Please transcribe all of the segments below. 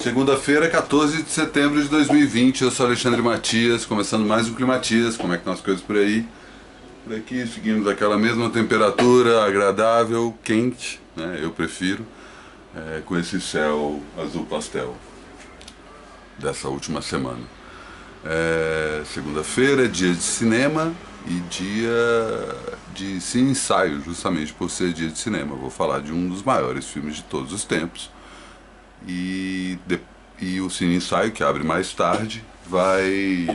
Segunda-feira, 14 de setembro de 2020, eu sou Alexandre Matias, começando mais um Climatias. Como é que estão as coisas por aí? Por aqui seguimos aquela mesma temperatura agradável, quente, né? Eu prefiro, com esse céu azul pastel dessa última semana. Segunda-feira, dia de cinema e dia de cine ensaio, justamente por ser dia de cinema. Eu vou falar de um dos maiores filmes de todos os tempos. E o cine ensaio, que abre mais tarde, vai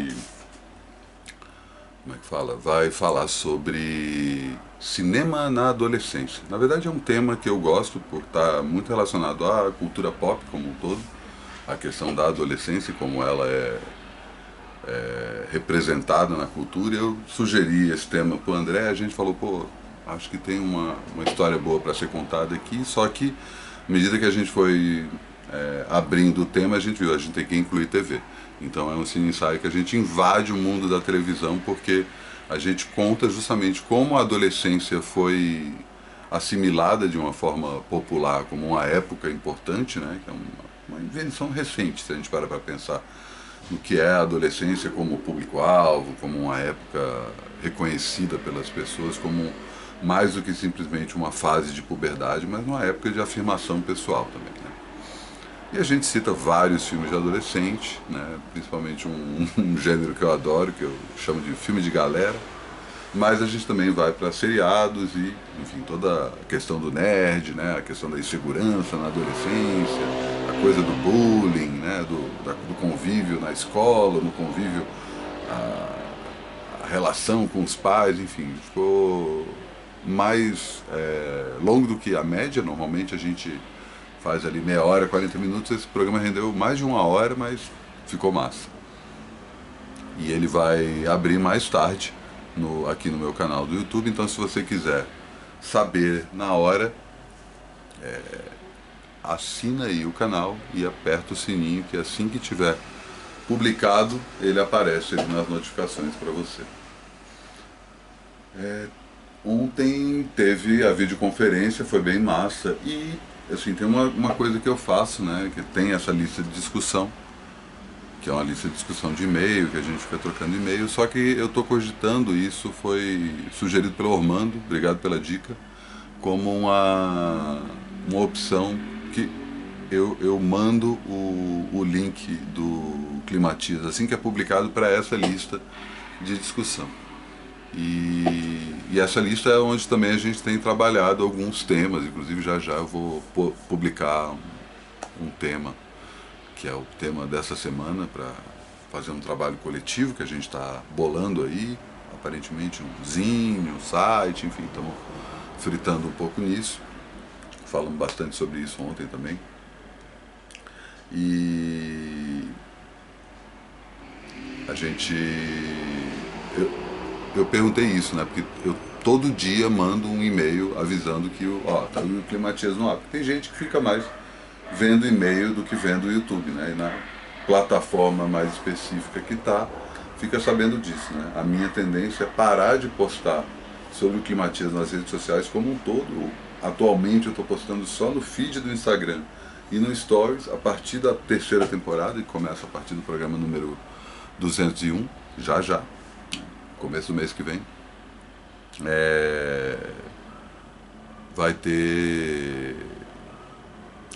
falar sobre cinema na adolescência. Na verdade é um tema que eu gosto por estar muito relacionado à cultura pop como um todo, a questão da adolescência, como ela é representada na cultura. Eu sugeri esse tema para o André, a gente falou, pô, acho que tem uma história boa para ser contada aqui, só que à medida que a gente foi abrindo o tema, a gente viu, a gente tem que incluir TV. Então é um cine ensaio que a gente invade o mundo da televisão, porque a gente conta justamente como a adolescência foi assimilada de uma forma popular como uma época importante, né? Que é uma invenção recente, se a gente para pensar no que é a adolescência como público-alvo, como uma época reconhecida pelas pessoas como mais do que simplesmente uma fase de puberdade, mas uma época de afirmação pessoal também, né? E a gente cita vários filmes de adolescente, né? Principalmente um gênero que eu adoro, que eu chamo de filme de galera, mas a gente também vai para seriados e, enfim, toda a questão do nerd, né? A questão da insegurança na adolescência, a coisa do bullying, né? do convívio na escola, no convívio, a relação com os pais, enfim, ficou mais longo do que a média. Normalmente a gente faz ali meia hora, 40 minutos, esse programa rendeu mais de uma hora, mas ficou massa. E ele vai abrir mais tarde aqui no meu canal do YouTube, então se você quiser saber na hora, assina aí o canal e aperta o sininho, que assim que tiver publicado, ele aparece ali nas notificações para você. Ontem teve a videoconferência, foi bem massa, e assim, tem uma coisa que eu faço, né, que tem essa lista de discussão, que é uma lista de discussão de e-mail, que a gente fica trocando e-mail, só que eu estou cogitando, isso foi sugerido pelo Ormando, obrigado pela dica, como uma opção que eu mando o link do Climatias, assim que é publicado, para essa lista de discussão. E essa lista é onde também a gente tem trabalhado alguns temas, inclusive já eu vou publicar um tema, que é o tema dessa semana, para fazer um trabalho coletivo que a gente está bolando aí, aparentemente um zine, um site, enfim, estamos fritando um pouco nisso, falamos bastante sobre isso ontem também. E a gente... Eu perguntei isso, né? Porque eu todo dia mando um e-mail avisando que tá o Climatias no ar. Porque tem gente que fica mais vendo e-mail do que vendo o YouTube, né? E na plataforma mais específica que fica sabendo disso, né? A minha tendência é parar de postar sobre o Climatias nas redes sociais como um todo. Atualmente eu estou postando só no feed do Instagram e no Stories, a partir da terceira temporada, e começa a partir do programa número 201, já. Começo do mês que vem, vai ter...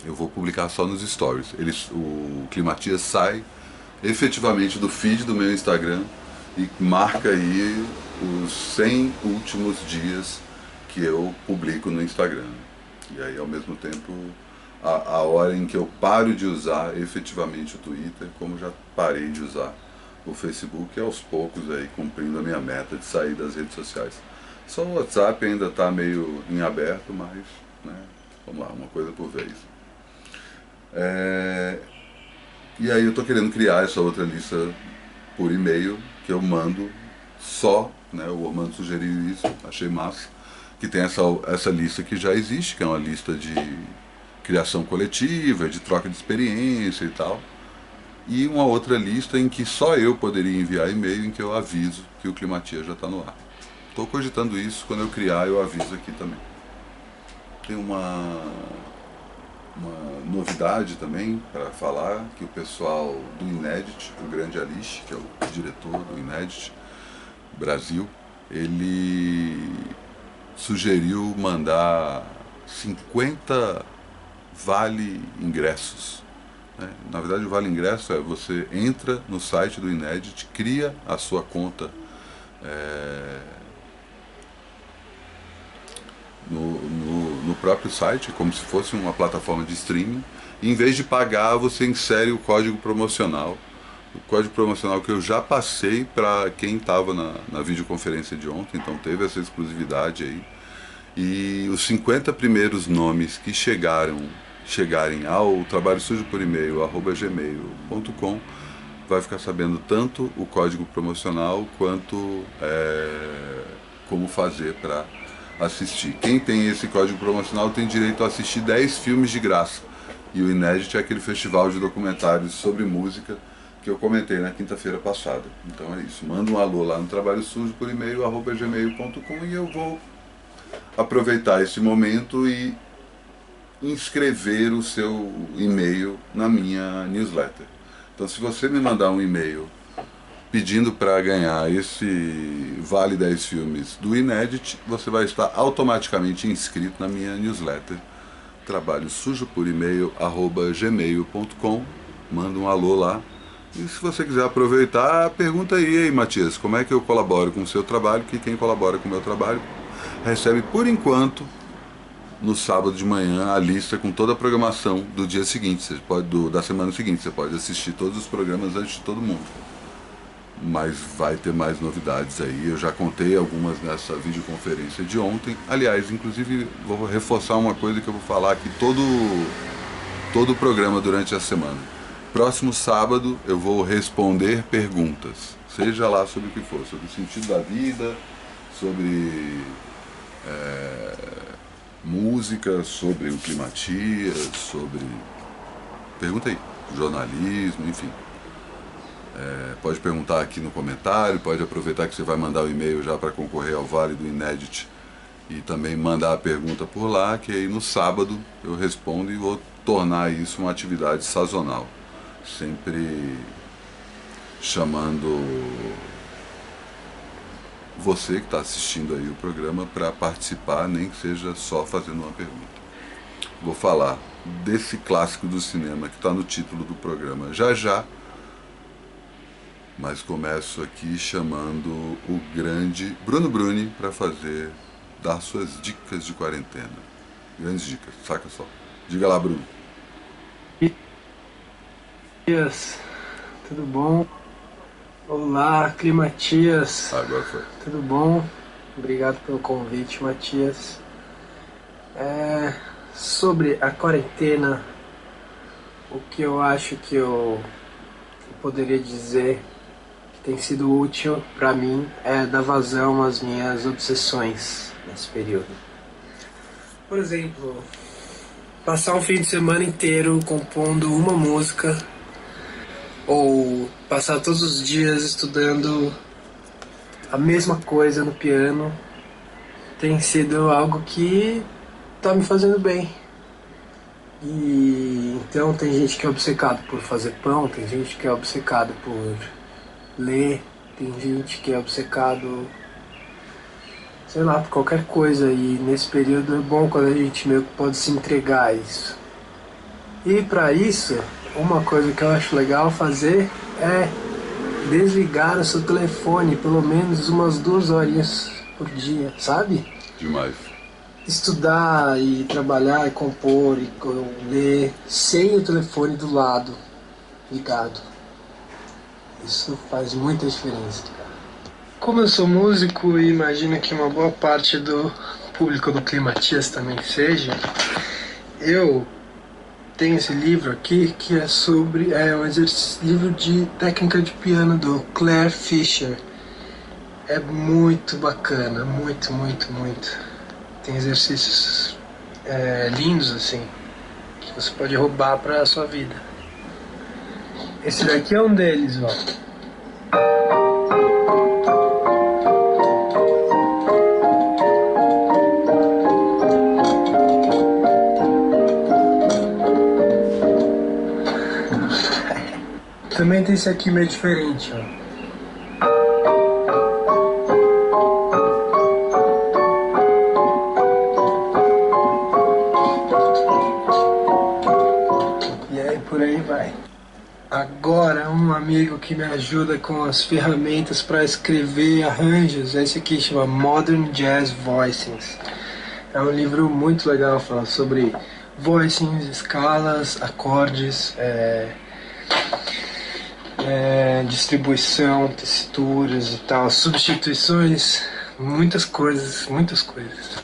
Eu vou publicar só nos stories. O Climatias sai efetivamente do feed do meu Instagram e marca aí os 100 últimos dias que eu publico no Instagram. E aí, ao mesmo tempo, a hora em que eu paro de usar efetivamente o Twitter, como já parei de usar o Facebook, aos poucos aí cumprindo a minha meta de sair das redes sociais. Só o WhatsApp ainda está meio em aberto, mas, né, vamos lá, uma coisa por vez. E aí eu estou querendo criar essa outra lista por e-mail, que eu mando só, né, o Ormando sugeriu isso, achei massa, que tem essa lista que já existe, que é uma lista de criação coletiva, de troca de experiência e tal. E uma outra lista em que só eu poderia enviar e-mail, em que eu aviso que o Climatias já está no ar. Estou cogitando isso, quando eu criar eu aviso aqui também. Tem uma novidade também para falar, que o pessoal do Inédit, o grande Alice, que é o diretor do Inédit Brasil, ele sugeriu mandar 50 vale ingressos. Né? Na verdade, o vale ingresso é você entra no site do Inédit, cria a sua conta no próprio site, como se fosse uma plataforma de streaming, e em vez de pagar, você insere o código promocional. O código promocional que eu já passei para quem estava na videoconferência de ontem, então teve essa exclusividade aí. E os 50 primeiros nomes que chegarem ao trabalho sujo por e-mail @gmail.com vai ficar sabendo tanto o código promocional quanto como fazer para assistir. Quem tem esse código promocional tem direito a assistir 10 filmes de graça. E o Inédit é aquele festival de documentários sobre música que eu comentei na quinta-feira passada. Então é isso. Manda um alô lá no Trabalho Sujo por e-mail @gmail.com e eu vou aproveitar esse momento e inscrever o seu e-mail na minha newsletter. Então, se você me mandar um e-mail pedindo para ganhar esse Vale 10 Filmes do Inédit, você vai estar automaticamente inscrito na minha newsletter. Trabalho sujo por e-mail @gmail.com. Manda um alô lá. E se você quiser aproveitar, pergunta aí, Matias, como é que eu colaboro com o seu trabalho, que quem colabora com o meu trabalho recebe, por enquanto, no sábado de manhã, a lista com toda a programação do dia seguinte, você pode, da semana seguinte. Você pode assistir todos os programas antes de todo mundo. Mas vai ter mais novidades aí. Eu já contei algumas nessa videoconferência de ontem. Aliás, inclusive, vou reforçar uma coisa que eu vou falar aqui todo o programa durante a semana. Próximo sábado eu vou responder perguntas, seja lá sobre o que for, sobre o sentido da vida, sobre música, sobre o Climatias, sobre... pergunta aí, jornalismo, enfim. Pode perguntar aqui no comentário, pode aproveitar que você vai mandar o e-mail já para concorrer ao Vale do Inédit e também mandar a pergunta por lá, que aí no sábado eu respondo e vou tornar isso uma atividade sazonal, sempre chamando você que está assistindo aí o programa para participar, nem que seja só fazendo uma pergunta. Vou falar desse clássico do cinema que está no título do programa já, mas começo aqui chamando o grande Bruno Bruni para dar suas dicas de quarentena. Grandes dicas, saca só. Diga lá, Bruno. Matias, tudo bom? Olá, Climatias. Agora foi. Tudo bom? Obrigado pelo convite, Matias. Sobre a quarentena, o que eu acho que eu poderia dizer que tem sido útil para mim é dar vazão às minhas obsessões nesse período. Por exemplo, passar um fim de semana inteiro compondo uma música, ou passar todos os dias estudando a mesma coisa no piano, tem sido algo que tá me fazendo bem. E então tem gente que é obcecado por fazer pão, tem gente que é obcecado por ler, tem gente que é obcecado, sei lá, por qualquer coisa. E nesse período é bom quando a gente meio que pode se entregar a isso. E para isso, uma coisa que eu acho legal fazer é desligar o seu telefone pelo menos umas 2 horinhas por dia, sabe? Demais. Estudar e trabalhar e compor e ler sem o telefone do lado ligado. Isso faz muita diferença, cara. Como eu sou músico e imagino que uma boa parte do público do Climatias também seja, eu tenho esse livro aqui que é sobre um livro de técnica de piano do Clare Fischer. É muito bacana, muito. Tem exercícios lindos assim que você pode roubar para a sua vida. Esse daqui é um deles, ó. Também tem esse aqui meio diferente, ó. E aí por aí vai. Agora um amigo que me ajuda com as ferramentas para escrever arranjos, esse aqui chama Modern Jazz Voicings. É um livro muito legal, falando sobre voicings, escalas, acordes, distribuição, tessituras e tal, substituições, muitas coisas, muitas coisas.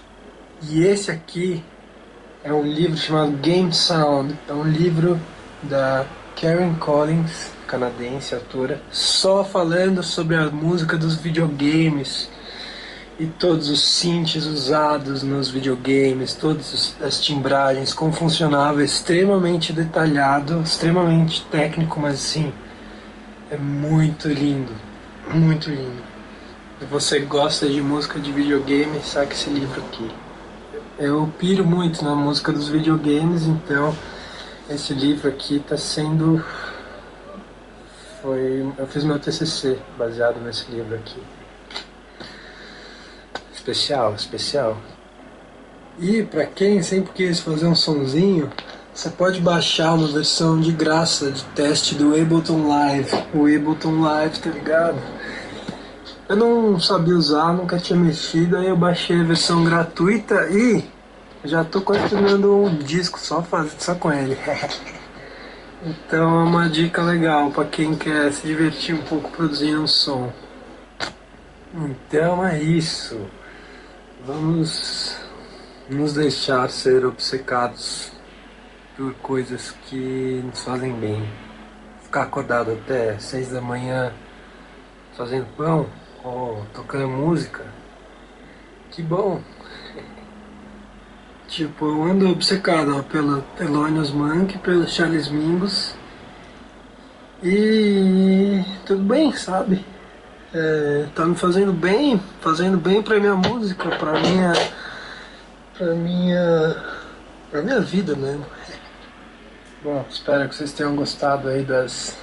E esse aqui é um livro chamado Game Sound, é um livro da Karen Collins, canadense, autora, só falando sobre a música dos videogames e todos os synths usados nos videogames, todas as timbragens, como funcionava, extremamente detalhado, extremamente técnico, mas assim, é muito lindo, muito lindo. Se você gosta de música de videogame, saca esse livro aqui. Eu piro muito na música dos videogames, então esse livro aqui está sendo... Eu fiz meu TCC baseado nesse livro aqui. Especial, especial. E para quem sempre quis fazer um sonzinho, você pode baixar uma versão de graça de teste do Ableton Live. O Ableton Live, tá ligado? Eu não sabia usar, nunca tinha mexido, aí eu baixei a versão gratuita e já tô quase terminando um disco só com ele. Então é uma dica legal para quem quer se divertir um pouco produzindo um som. Então é isso. Vamos nos deixar ser obcecados por coisas que nos fazem bem. Ficar acordado até 6 da manhã fazendo pão ou tocando música, que bom. Tipo, eu ando obcecado, ó, pelo Thelonious Monk, pelo Charles Mingus, e tudo bem, sabe? Tá me fazendo bem pra minha música, pra minha vida mesmo. Bom, espero que vocês tenham gostado aí das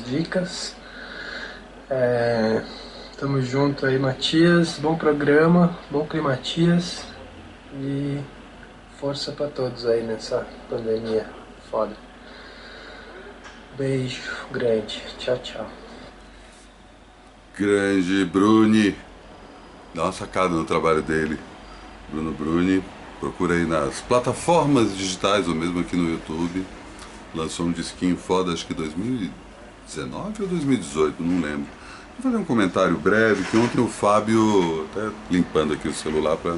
dicas. Tamo junto aí, Matias. Bom programa, bom Climatias. E força pra todos aí nessa pandemia foda. Beijo grande. Tchau, tchau. Grande Bruni. Dá uma sacada no trabalho dele. Bruno Bruni. Procura aí nas plataformas digitais ou mesmo aqui no YouTube. Lançou um disquinho foda, acho que 2019 ou 2018, não lembro. Vou fazer um comentário breve, que ontem o Fábio, até limpando aqui o celular para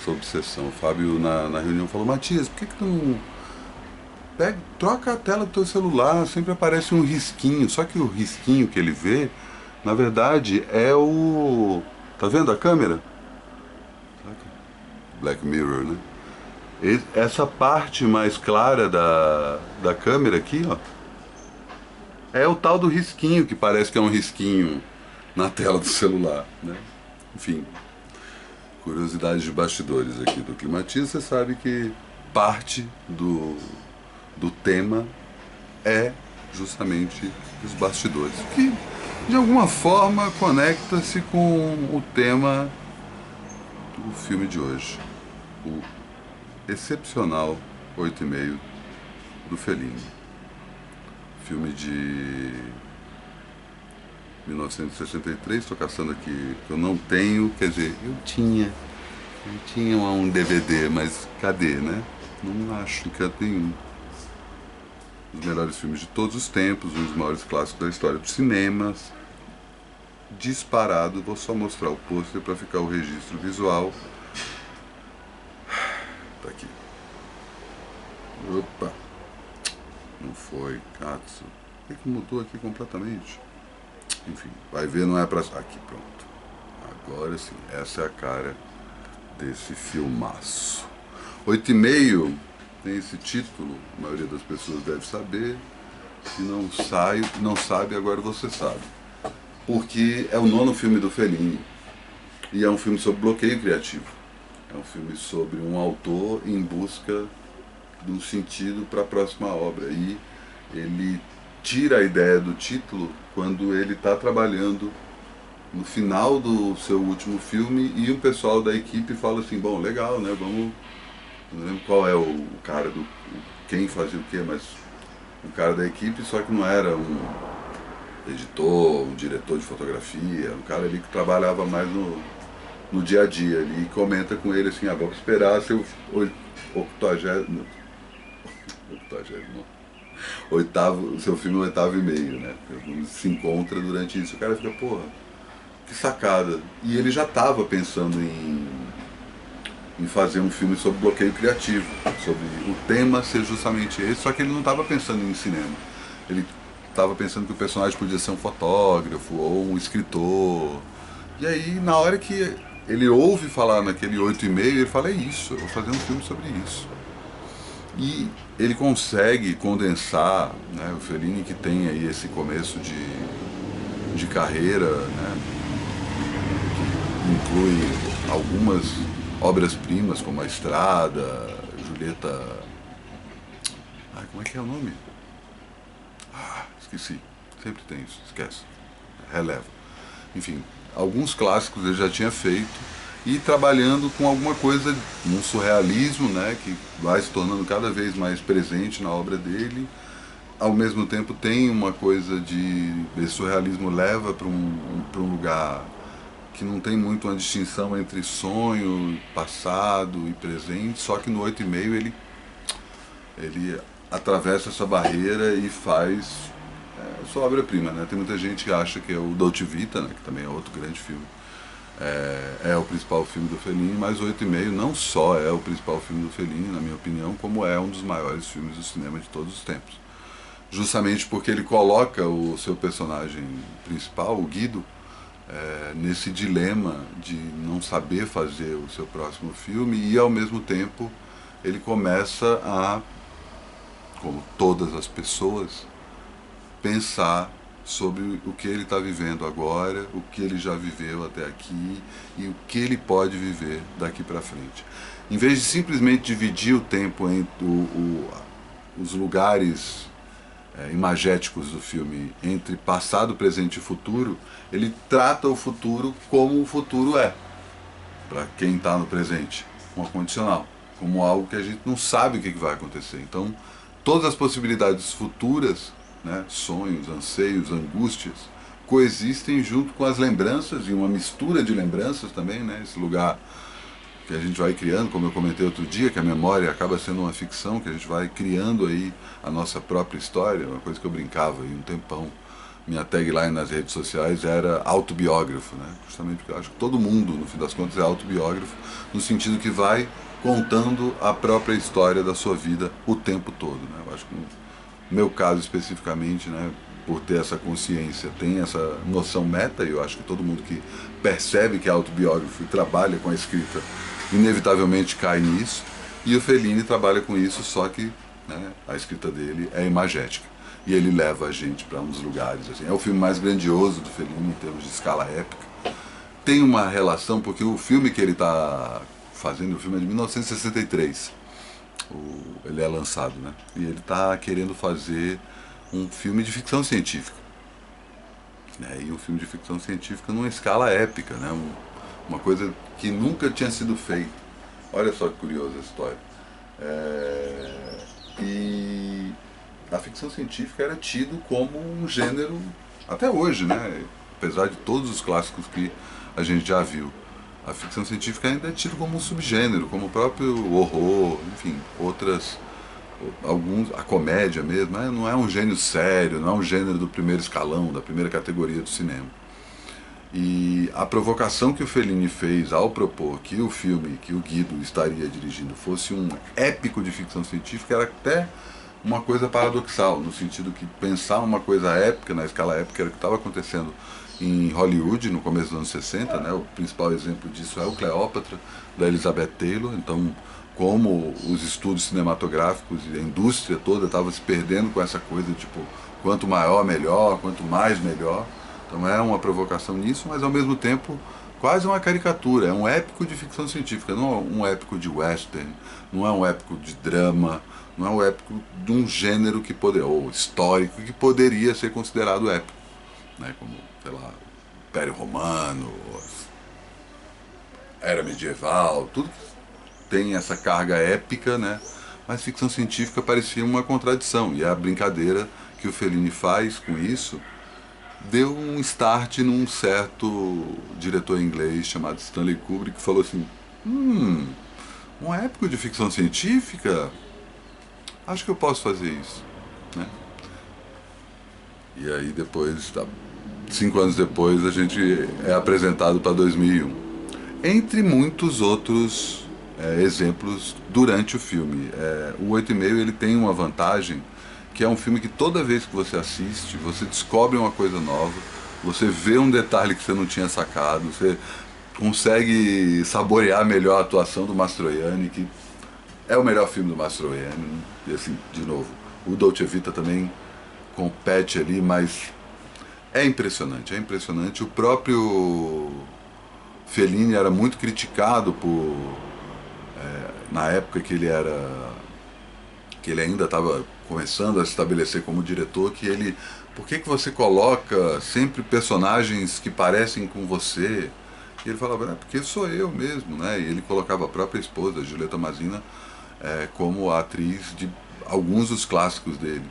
sua obsessão, o Fábio na reunião falou: Matias, por que tu não troca a tela do teu celular? Sempre aparece um risquinho, só que o risquinho que ele vê, na verdade, é o... Tá vendo a câmera? Black Mirror, né? Essa parte mais clara da câmera aqui, ó, é o tal do risquinho, que parece que é um risquinho na tela do celular, né? Enfim, curiosidades de bastidores aqui do Climatiza. Você sabe que parte do tema é justamente os bastidores, que de alguma forma conecta-se com o tema do filme de hoje, o excepcional 8,5 do Fellini. Filme de 1963, estou caçando aqui, que eu não tenho, quer dizer, eu tinha um DVD, mas cadê, né? Não acho em canto nenhum. Os melhores filmes de todos os tempos, um dos maiores clássicos da história dos cinemas, disparado. Vou só mostrar o pôster para ficar o registro visual. Tá aqui. Opa! Não foi, Katsu. O que mudou aqui completamente? Enfim, vai ver, não é pra... Aqui, pronto. Agora sim, essa é a cara desse filmaço. 8,5 tem esse título, a maioria das pessoas deve saber. Se não sabe, agora você sabe. Porque é o 9º filme do Fellini. E é um filme sobre bloqueio criativo. É um filme sobre um autor em busca de um sentido para a próxima obra. E ele tira a ideia do título quando ele está trabalhando no final do seu último filme e o pessoal da equipe fala assim, bom, legal, né, vamos... Não lembro qual é o cara do... quem fazia o quê, mas o cara da equipe, só que não era um editor, um diretor de fotografia, um cara ali que trabalhava mais no dia a dia ali, e comenta com ele assim, vamos esperar seu 80º, oitavo, seu filme 8º e meio, né? Se encontra durante isso, o cara fica, porra, que sacada. E ele já estava pensando em fazer um filme sobre bloqueio criativo, sobre o tema ser justamente esse, só que ele não estava pensando em cinema. Ele estava pensando que o personagem podia ser um fotógrafo ou um escritor. E aí, na hora que ele ouve falar naquele 8,5, ele fala, é isso, eu vou fazer um filme sobre isso. E ele consegue condensar, né, o Fellini, que tem aí esse começo de carreira, né, que inclui algumas obras-primas como A Estrada, Julieta... como é que é o nome? Esqueci. Sempre tem isso, esquece. Releva. Enfim, alguns clássicos ele já tinha feito e trabalhando com alguma coisa, um surrealismo, né, que vai se tornando cada vez mais presente na obra dele. Ao mesmo tempo tem uma coisa de... esse surrealismo leva para um lugar que não tem muito uma distinção entre sonho, passado e presente, só que no 8,5 ele atravessa essa barreira e faz sua obra-prima, né? Tem muita gente que acha que é o Dolce Vita, né, que também é outro grande filme, é o principal filme do Fellini, mas o 8,5 não só é o principal filme do Fellini, na minha opinião, como é um dos maiores filmes do cinema de todos os tempos. Justamente porque ele coloca o seu personagem principal, o Guido, nesse dilema de não saber fazer o seu próximo filme e, ao mesmo tempo, ele começa a, como todas as pessoas, pensar sobre o que ele está vivendo agora, o que ele já viveu até aqui e o que ele pode viver daqui para frente. Em vez de simplesmente dividir o tempo entre os lugares imagéticos do filme entre passado, presente e futuro, ele trata o futuro como o futuro é, para quem está no presente, uma condicional, como algo que a gente não sabe o que vai acontecer. Então, todas as possibilidades futuras, né, sonhos, anseios, angústias, coexistem junto com as lembranças e uma mistura de lembranças também, né, esse lugar que a gente vai criando, como eu comentei outro dia, que a memória acaba sendo uma ficção, que a gente vai criando aí a nossa própria história, uma coisa que eu brincava aí um tempão. Minha tagline nas redes sociais era autobiógrafo, né? Justamente porque eu acho que todo mundo, no fim das contas, é autobiógrafo, no sentido que vai contando a própria história da sua vida o tempo todo, né? Eu acho que no meu caso especificamente, né, por ter essa consciência, tem essa noção meta, e eu acho que todo mundo que percebe que é autobiógrafo e trabalha com a escrita inevitavelmente cai nisso, e o Fellini trabalha com isso, só que, né, a escrita dele é imagética, e ele leva a gente para uns lugares, assim. É o filme mais grandioso do Fellini em termos de escala épica. Tem uma relação, porque o filme que ele está fazendo, o filme é de 1963, ele é lançado, né, e ele está querendo fazer um filme de ficção científica, né, e um filme de ficção científica numa escala épica, né, uma coisa que nunca tinha sido feita. Olha só que curiosa a história. E a ficção científica era tido como um gênero, até hoje, né, apesar de todos os clássicos que a gente já viu. A ficção científica ainda é tido como um subgênero, como o próprio horror, enfim, a comédia mesmo, não é um gênero sério, não é um gênero do primeiro escalão, da primeira categoria do cinema. E a provocação que o Fellini fez ao propor que o filme que o Guido estaria dirigindo fosse um épico de ficção científica era até uma coisa paradoxal, no sentido que pensar uma coisa épica, na escala épica, era o que estava acontecendo em Hollywood no começo dos anos 60, né? O principal exemplo disso é o Cleópatra, da Elizabeth Taylor. Então, como os estudos cinematográficos e a indústria toda estava se perdendo com essa coisa, tipo, quanto maior melhor, quanto mais melhor. Então é uma provocação nisso, mas ao mesmo tempo quase uma caricatura, é um épico de ficção científica, não é um épico de western, não é um épico de drama, não é um épico de um gênero que poderia, ou histórico, que poderia ser considerado épico, né? Como, sei lá, Império Romano, Era Medieval, tudo que tem essa carga épica, né? Mas ficção científica parecia uma contradição, e a brincadeira que o Fellini faz com isso deu um start num certo diretor inglês chamado Stanley Kubrick, que falou assim: um épico de ficção científica? Acho que eu posso fazer isso, né? E aí depois, 5 anos depois, a gente é apresentado para 2001. Entre muitos outros exemplos durante o filme. O 8,5 ele tem uma vantagem, que é um filme que toda vez que você assiste, você descobre uma coisa nova, você vê um detalhe que você não tinha sacado, você consegue saborear melhor a atuação do Mastroianni, que é o melhor filme do Mastroianni. E assim, de novo, o Dolce Vita também compete ali, mas é impressionante, é impressionante. O próprio Fellini era muito criticado por, na época que ele ainda estava começando a se estabelecer como diretor, que ele, por que você coloca sempre personagens que parecem com você? E ele falava, porque sou eu mesmo, né? E ele colocava a própria esposa, Giulietta Masina, como a atriz de alguns dos clássicos dele.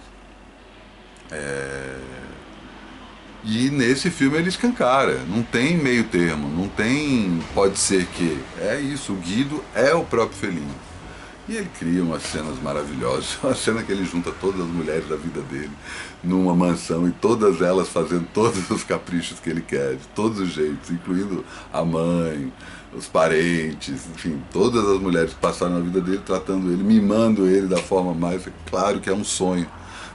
E nesse filme ele escancara, não tem meio termo, não tem pode ser que. É isso, o Guido é o próprio Fellini. E ele cria umas cenas maravilhosas, uma cena que ele junta todas as mulheres da vida dele numa mansão e todas elas fazendo todos os caprichos que ele quer, de todos os jeitos, incluindo a mãe, os parentes, enfim, todas as mulheres que passaram na vida dele, tratando ele, mimando ele da forma mais, claro que é um sonho,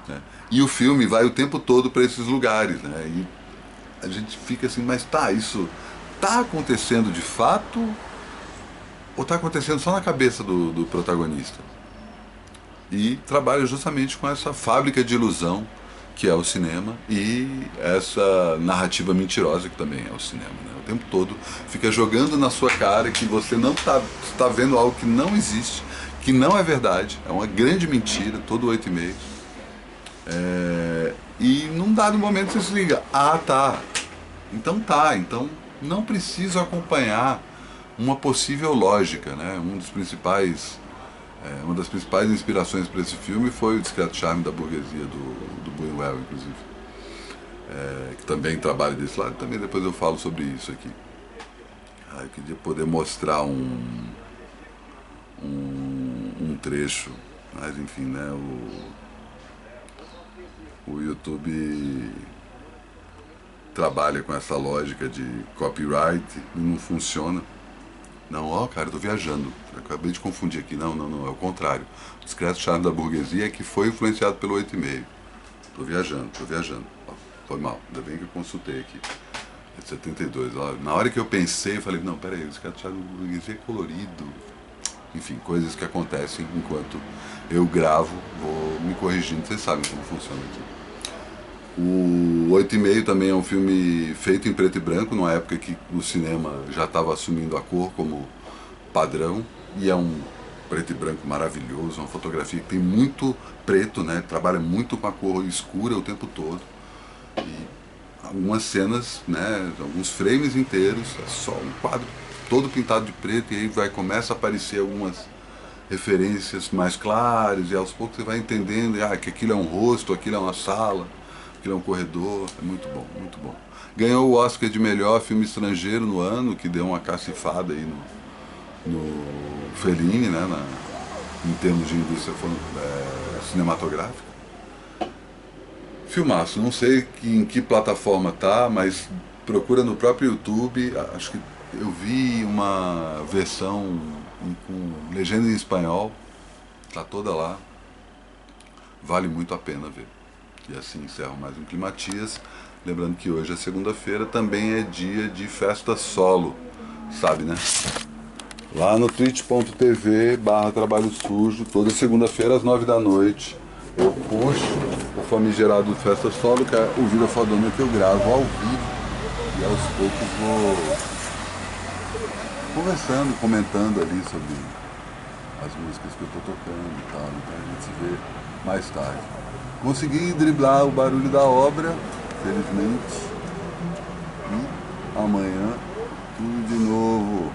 né? E o filme vai o tempo todo para esses lugares, né? E a gente fica assim, mas isso tá acontecendo de fato ou está acontecendo só na cabeça do protagonista? E trabalha justamente com essa fábrica de ilusão que é o cinema e essa narrativa mentirosa que também é o cinema, né? O tempo todo fica jogando na sua cara que você não está vendo algo que não existe, que não é verdade, é uma grande mentira, todo 8,5. E num dado momento você se liga, então não preciso acompanhar uma possível lógica, né? Uma das principais inspirações para esse filme foi o Discreto Charme da Burguesia, do Buñuel, inclusive, que também trabalha desse lado. Também depois eu falo sobre isso aqui. Eu queria poder mostrar um trecho, mas enfim, né? O YouTube trabalha com essa lógica de copyright e não funciona. Não, cara, eu tô viajando. Eu acabei de confundir aqui. Não, é o contrário. O Discreto Charme da Burguesia é que foi influenciado pelo 8,5. Tô viajando. Foi mal, ainda bem que eu consultei aqui. É de 72. Na hora que eu pensei, eu falei, não, peraí, o Discreto Charme da Burguesia é colorido. Enfim, coisas que acontecem enquanto eu gravo, vou me corrigindo. Vocês sabem como funciona aqui. O 8,5 também é um filme feito em preto e branco, numa época que o cinema já estava assumindo a cor como padrão, e é um preto e branco maravilhoso, uma fotografia que tem muito preto, né? Trabalha muito com a cor escura o tempo todo, e algumas cenas, né? Alguns frames inteiros, é só um quadro todo pintado de preto, e aí começa a aparecer algumas referências mais claras, e aos poucos você vai entendendo que aquilo é um rosto, aquilo é uma sala, aquilo é um corredor. É muito bom, muito bom. Ganhou o Oscar de melhor filme estrangeiro no ano, que deu uma cacifada aí no Fellini, né, em termos de indústria cinematográfica. Filmaço, não sei em que plataforma tá, mas procura no próprio YouTube. Acho que eu vi uma versão com legenda em espanhol, tá toda lá. Vale muito a pena ver. E assim encerro mais um Climatias. Lembrando que hoje é segunda-feira, também é dia de festa solo, sabe, né? Lá no twitch.tv/trabalho sujo, toda segunda-feira às 9 da noite, eu puxo o famigerado Festa Solo, que é o Vida Fodona que eu gravo ao vivo. E aos poucos vou conversando, comentando ali sobre as músicas que eu tô tocando e tal, então a gente se vê mais tarde. Consegui driblar o barulho da obra, felizmente, e amanhã tudo de novo.